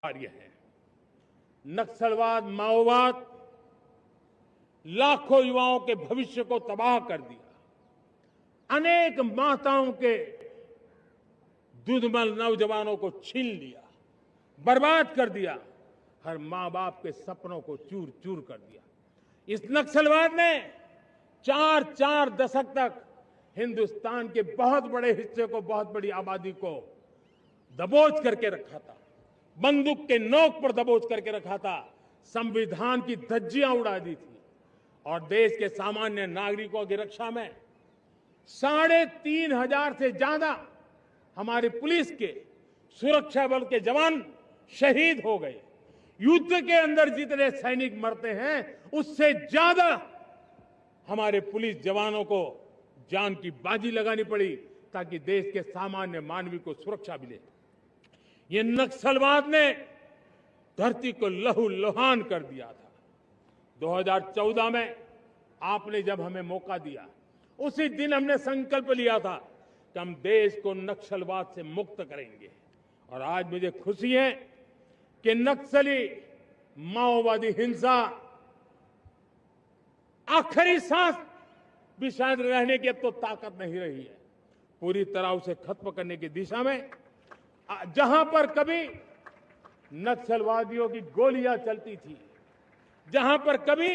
कार्य है। नक्सलवाद, माओवाद लाखों युवाओं के भविष्य को तबाह कर दिया। अनेक माताओं के दूधमल नौजवानों को छीन लिया, बर्बाद कर दिया। हर मां बाप के सपनों को चूर चूर कर दिया। इस नक्सलवाद ने 4 दशक तक हिंदुस्तान के बहुत बड़े हिस्से को, बहुत बड़ी आबादी को दबोच करके रखा था। बंदूक के नोक पर दबोच करके रखा था। संविधान की धज्जियां उड़ा दी थी और देश के सामान्य नागरिकों की रक्षा में 3,500 से ज्यादा हमारी पुलिस के, सुरक्षा बल के जवान शहीद हो गए। युद्ध के अंदर जितने सैनिक मरते हैं उससे ज्यादा हमारे पुलिस जवानों को जान की बाजी लगानी पड़ी ताकि देश के सामान्य मानवी को सुरक्षा मिले। ये नक्सलवाद ने धरती को लहूलुहान कर दिया था। 2014 में आपने जब हमें मौका दिया, उसी दिन हमने संकल्प लिया था कि हम देश को नक्सलवाद से मुक्त करेंगे। और आज मुझे खुशी है कि नक्सली माओवादी हिंसा आखिरी सांस भी शायद रहने की अब तो ताकत नहीं रही है। पूरी तरह उसे खत्म करने की दिशा में जहां पर कभी नक्सलवादियों की गोलियां चलती थी, जहां पर कभी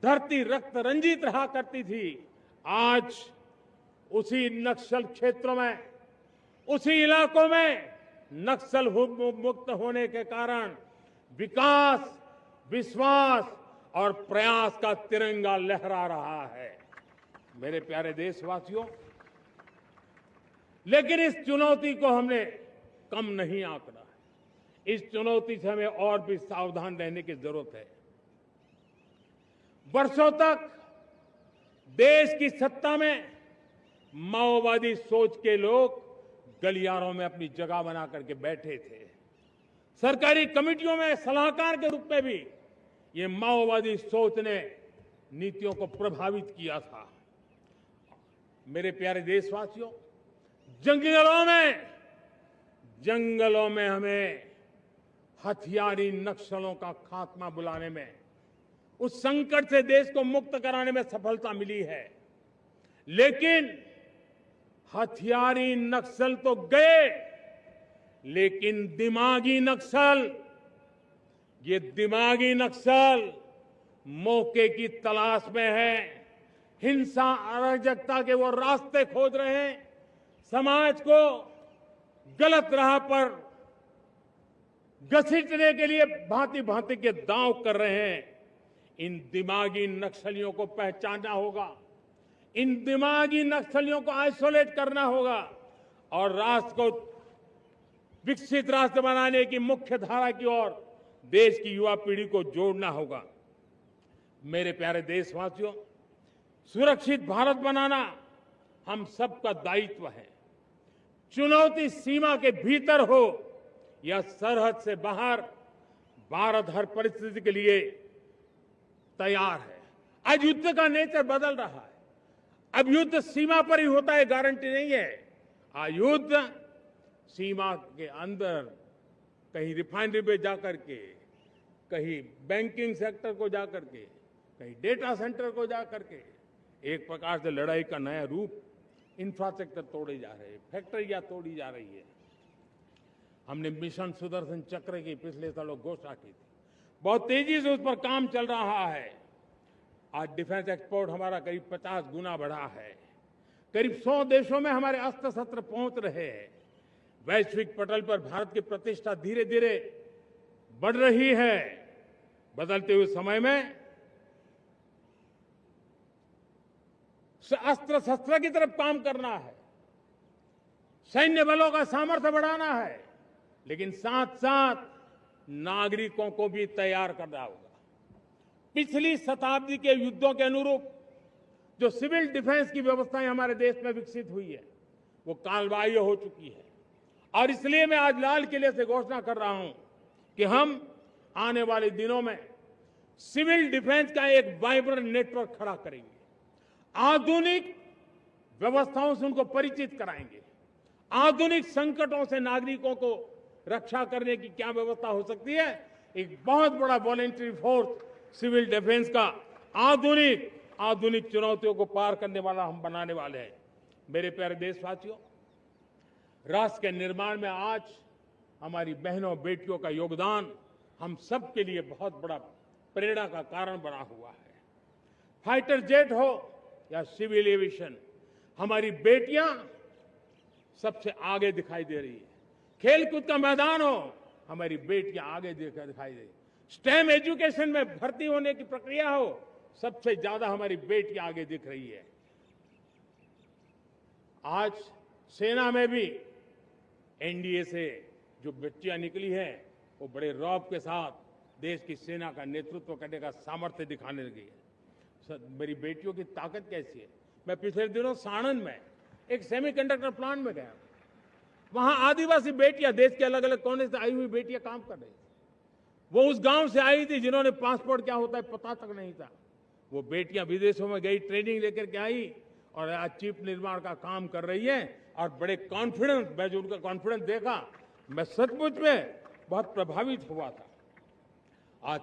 धरती रक्त रंजित रहा करती थी, आज उसी नक्सल क्षेत्रों में, उसी इलाकों में नक्सल मुक्त होने के कारण विकास, विश्वास और प्रयास का तिरंगा लहरा रहा है। मेरे प्यारे देशवासियों, लेकिन इस चुनौती को हमने कम नहीं आंकना है। इस चुनौती से हमें और भी सावधान रहने की जरूरत है। वर्षों तक देश की सत्ता में माओवादी सोच के लोग गलियारों में अपनी जगह बना करके बैठे थे। सरकारी कमेटियों में सलाहकार के रूप में भी ये माओवादी सोच ने नीतियों को प्रभावित किया था। मेरे प्यारे देशवासियों, जंगलों में हमें हथियारी नक्सलों का खात्मा बुलाने में, उस संकट से देश को मुक्त कराने में सफलता मिली है। लेकिन हथियारी नक्सल तो गए, लेकिन दिमागी नक्सल, ये दिमागी नक्सल मौके की तलाश में है। हिंसा, अराजकता के वो रास्ते खोज रहे हैं। समाज को गलत राह पर घसीटने के लिए भांति भांति के दांव कर रहे हैं। इन दिमागी नक्सलियों को पहचानना होगा, इन दिमागी नक्सलियों को आइसोलेट करना होगा और राष्ट्र को विकसित राष्ट्र बनाने की मुख्य धारा की ओर देश की युवा पीढ़ी को जोड़ना होगा। मेरे प्यारे देशवासियों, सुरक्षित भारत बनाना हम सबका दायित्व है। चुनौती सीमा के भीतर हो या सरहद से बाहर, भारत हर परिस्थिति के लिए तैयार है। आज युद्ध का नेचर बदल रहा है। अब युद्ध सीमा पर ही होता है, गारंटी नहीं है। आज युद्ध सीमा के अंदर, कहीं रिफाइनरी पे जाकर के, कहीं बैंकिंग सेक्टर को जाकर के, कहीं डेटा सेंटर को जाकर के, एक प्रकार से लड़ाई का नया रूप, इंफ्रास्ट्रक्चर तोड़े जा रहे हैं, फैक्ट्रियां तोड़ी जा रही है। हमने मिशन सुदर्शन चक्र की पिछले सालों घोषणा की थी। बहुत तेजी से उस पर काम चल रहा है। आज डिफेंस एक्सपोर्ट हमारा करीब 50 गुना बढ़ा है। करीब 100 देशों में हमारे अस्त्र शस्त्र पहुंच रहे हैं। वैश्विक पटल पर भारत की प्रतिष्ठा धीरे धीरे बढ़ रही है। बदलते हुए समय में अस्त्र शस्त्र की तरफ काम करना है, सैन्य बलों का सामर्थ्य बढ़ाना है, लेकिन साथ साथ नागरिकों को भी तैयार करना होगा। पिछली शताब्दी के युद्धों के अनुरूप जो सिविल डिफेंस की व्यवस्थाएं हमारे देश में विकसित हुई है, वो कालबाह्य हो चुकी है। और इसलिए मैं आज लाल किले से घोषणा कर रहा हूं कि हम आने वाले दिनों में सिविल डिफेंस का एक वाइब्रेंट नेटवर्क खड़ा करेंगे। आधुनिक व्यवस्थाओं से उनको परिचित कराएंगे। आधुनिक संकटों से नागरिकों को रक्षा करने की क्या व्यवस्था हो सकती है, एक बहुत बड़ा वॉलेंटरी फोर्स सिविल डिफेंस का आधुनिक चुनौतियों को पार करने वाला हम बनाने वाले हैं। मेरे प्यारे देशवासियों, राष्ट्र के निर्माण में आज हमारी बहनों बेटियों का योगदान हम सब के लिए बहुत बड़ा प्रेरणा का कारण बना हुआ है। फाइटर जेट हो या सिविल एविएशन, हमारी बेटियां सबसे आगे दिखाई दे रही है। खेलकूद का मैदान हो, हमारी बेटियां आगे दिखाई दे रही है। स्टेम एजुकेशन में भर्ती होने की प्रक्रिया हो, सबसे ज्यादा हमारी बेटियां आगे दिख रही है। आज सेना में भी एनडीए से जो बच्चियां निकली हैं, वो बड़े रौब के साथ देश की सेना का नेतृत्व करने का सामर्थ्य दिखाने लगी है। मेरी बेटियों की ताकत कैसी है। मैं पिछले दिनों साणंद में एक सेमीकंडक्टर प्लांट में गया। वहां आदिवासी बेटियां, देश के अलग अलग कोने से आई हुई बेटियां काम कर रही थी। वो उस गांव से आई थी जिन्होंने पासपोर्ट क्या होता है पता तक नहीं था। वो बेटियां विदेशों में गई, ट्रेनिंग लेकर के आई और आज चिप निर्माण का काम कर रही है और बड़े कॉन्फिडेंस, मैं जो उनका कॉन्फिडेंस देखा, मैं सचमुच में बहुत प्रभावित हुआ था। आज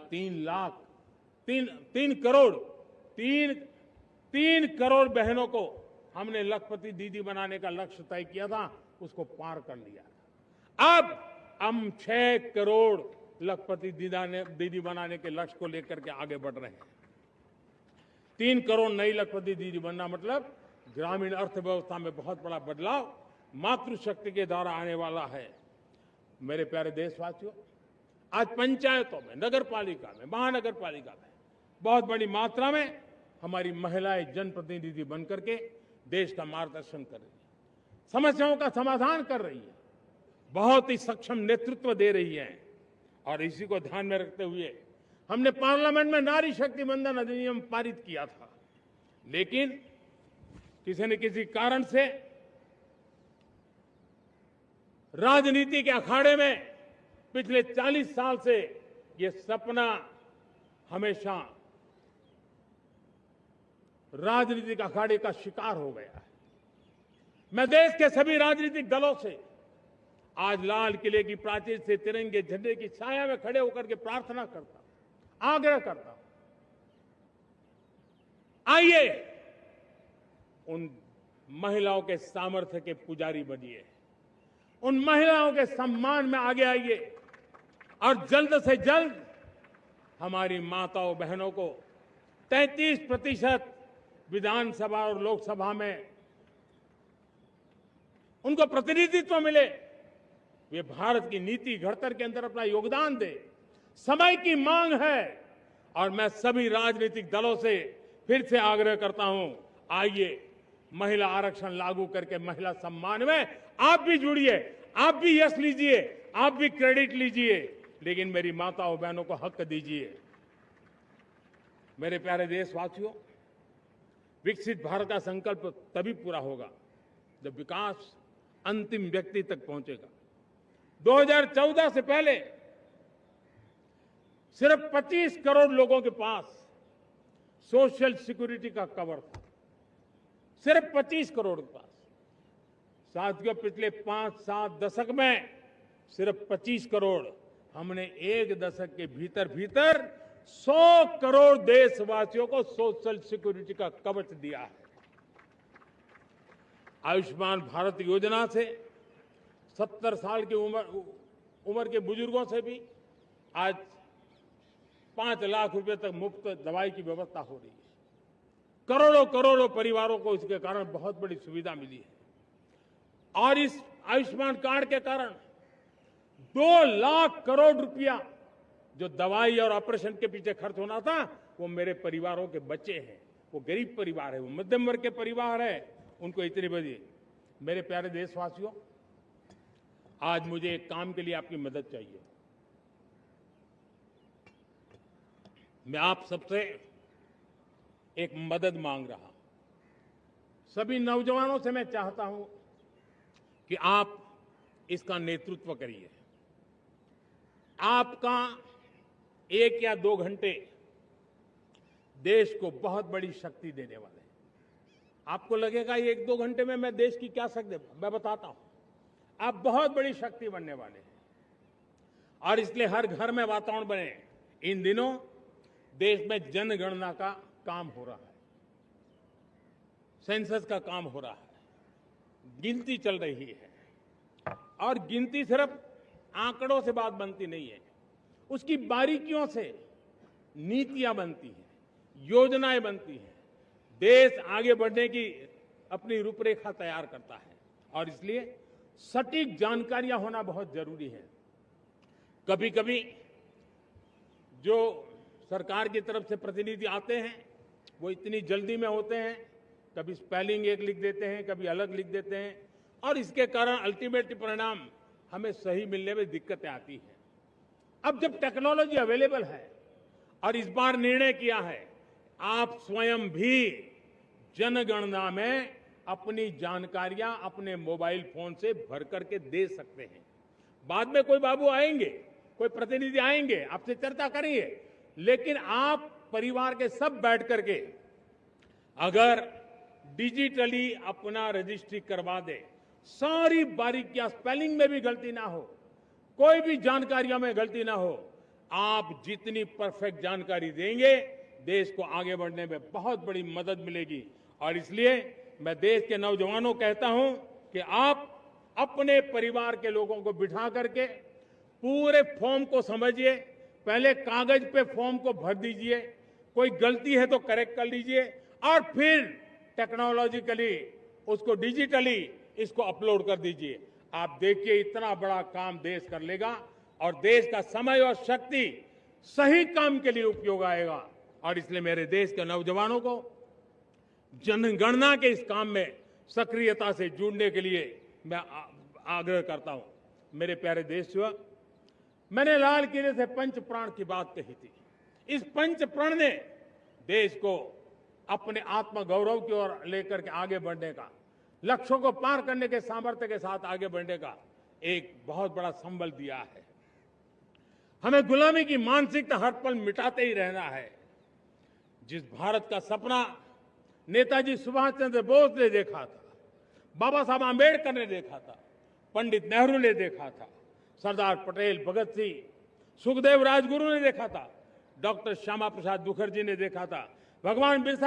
3 करोड़ बहनों को हमने लखपति दीदी बनाने का लक्ष्य तय किया था, उसको पार कर लिया। अब हम 6 करोड़ लखपति दीदी बनाने के लक्ष्य को लेकर के आगे बढ़ रहे हैं। 3 करोड़ नई लखपति दीदी बनना मतलब ग्रामीण अर्थव्यवस्था में बहुत बड़ा बदलाव मातृशक्ति के द्वारा आने वाला है। मेरे प्यारे देशवासियों, आज पंचायतों में, नगर पालिका में, महानगर पालिका में बहुत बड़ी मात्रा में हमारी महिलाएं जनप्रतिनिधि बनकर के देश का मार्गदर्शन कर रही है, समस्याओं का समाधान कर रही है, बहुत ही सक्षम नेतृत्व दे रही है। और इसी को ध्यान में रखते हुए हमने पार्लियामेंट में नारी शक्ति वंदन अधिनियम पारित किया था, लेकिन किसी न किसी कारण से राजनीति के अखाड़े में पिछले 40 साल से ये सपना हमेशा राजनीतिक अखाड़े का शिकार हो गया है। मैं देश के सभी राजनीतिक दलों से आज लाल किले की प्राचीर से तिरंगे झंडे की छाया में खड़े होकर के प्रार्थना करता हूं, आग्रह करता हूं, आइए उन महिलाओं के सामर्थ्य के पुजारी बनिए, उन महिलाओं के सम्मान में आगे आइए और जल्द से जल्द हमारी माताओं बहनों को 33% विधानसभा और लोकसभा में उनको प्रतिनिधित्व मिले, वे भारत की नीति घड़तर के अंदर अपना योगदान दे। समय की मांग है और मैं सभी राजनीतिक दलों से फिर से आग्रह करता हूं, आइए महिला आरक्षण लागू करके महिला सम्मान में आप भी जुड़िए, आप भी यश लीजिए, आप भी क्रेडिट लीजिए, लेकिन मेरी माताओं बहनों को हक दीजिए। मेरे प्यारे देशवासियों, विकसित भारत का संकल्प तभी पूरा होगा जब विकास अंतिम व्यक्ति तक पहुंचेगा। 2014 से पहले सिर्फ 25 करोड़ लोगों के पास सोशल सिक्योरिटी का कवर था, सिर्फ 25 करोड़ के पास। साथियों, पिछले 5-7 दशक में सिर्फ 25 करोड़, हमने एक दशक के भीतर 100 करोड़ देशवासियों को सोशल सिक्योरिटी का कवच दिया है। आयुष्मान भारत योजना से 70 साल की उम्र के बुजुर्गों से भी आज 5 लाख रुपए तक मुफ्त दवाई की व्यवस्था हो रही है। करोड़ों परिवारों को इसके कारण बहुत बड़ी सुविधा मिली है। और इस आयुष्मान कार्ड के कारण 2 लाख करोड़ रुपया जो दवाई और ऑपरेशन के पीछे खर्च होना था, वो मेरे परिवारों के बच्चे हैं। वो गरीब परिवार है, वो मध्यम वर्ग के परिवार है, उनको इतनी बड़ी। मेरे प्यारे देशवासियों, आज मुझे एक काम के लिए आपकी मदद चाहिए। मैं आप सबसे एक मदद मांग रहा हूं। सभी नौजवानों से मैं चाहता हूं कि आप इसका नेतृत्व करिए। आपका 1 या 2 घंटे देश को बहुत बड़ी शक्ति देने वाले हैं। आपको लगेगा 1-2 घंटे में मैं देश की क्या शक्ति, मैं बताता हूं। आप बहुत बड़ी शक्ति बनने वाले हैं। और इसलिए हर घर में वातावरण बने। इन दिनों देश में जनगणना का काम हो रहा है, सेंसस का काम हो रहा है, गिनती चल रही है। और गिनती सिर्फ आंकड़ों से बात बनती नहीं है, उसकी बारीकियों से नीतियां बनती हैं, योजनाएं बनती हैं, देश आगे बढ़ने की अपनी रूपरेखा तैयार करता है। और इसलिए सटीक जानकारियां होना बहुत जरूरी है। कभी कभी जो सरकार की तरफ से प्रतिनिधि आते हैं वो इतनी जल्दी में होते हैं, कभी स्पेलिंग एक लिख देते हैं, कभी अलग लिख देते हैं, और इसके कारण अल्टीमेट परिणाम हमें सही मिलने में दिक्कतें आती हैं। अब जब टेक्नोलॉजी अवेलेबल है और इस बार निर्णय किया है, आप स्वयं भी जनगणना में अपनी जानकारियां अपने मोबाइल फोन से भर करके दे सकते हैं। बाद में कोई बाबू आएंगे, कोई प्रतिनिधि आएंगे, आपसे चर्चा करेंगे, लेकिन आप परिवार के सब बैठ करके अगर डिजिटली अपना रजिस्ट्री करवा दे, सारी बारीकियां, स्पेलिंग में भी गलती ना हो, कोई भी जानकारियों में गलती ना हो, आप जितनी परफेक्ट जानकारी देंगे देश को आगे बढ़ने में बहुत बड़ी मदद मिलेगी। और इसलिए मैं देश के नौजवानों को कहता हूं कि आप अपने परिवार के लोगों को बिठा करके पूरे फॉर्म को समझिए, पहले कागज पे फॉर्म को भर दीजिए, कोई गलती है तो करेक्ट कर लीजिए, और फिर टेक्नोलॉजिकली उसको डिजिटली इसको अपलोड कर दीजिए। आप देखिए इतना बड़ा काम देश कर लेगा और देश का समय और शक्ति सही काम के लिए उपयोग आएगा। और इसलिए मेरे देश के नौजवानों को जनगणना के इस काम में सक्रियता से जुड़ने के लिए मैं आग्रह करता हूं। मेरे प्यारे देशवासियों, मैंने लाल किले से पंच प्राण की बात कही थी। इस पंच प्राण ने देश को अपने आत्मगौरव की ओर लेकर के आगे बढ़ने का, लक्ष्यों को पार करने के सामर्थ्य के साथ आगे बढ़ने का एक बहुत बड़ा संबल दिया है। हमें गुलामी की मानसिकता हर पल मिटाते ही रहना है। जिस भारत का सपना नेताजी सुभाष चंद्र बोस ने देखा था, बाबा साहब आंबेडकर ने देखा था, पंडित नेहरू ने देखा था, सरदार पटेल, भगत सिंह, सुखदेव राजगुरु ने देखा था, डॉक्टर श्यामा प्रसाद मुखर्जी ने देखा था, भगवान बिरसा